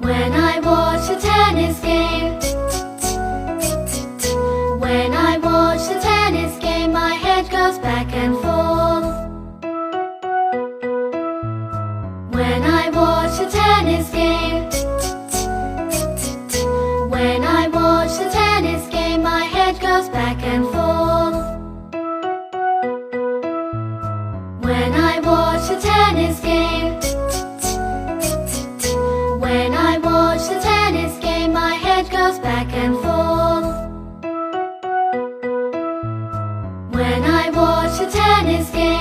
When I watch a tennis game, when I watch a tennis game, my head goes back and forth. When I watch a tennis game, when I watch a tennis game, my head goes back and forth. When I watch a tennis game, when I watch a tennis game, my head goes back and forth. When I watch a tennis game,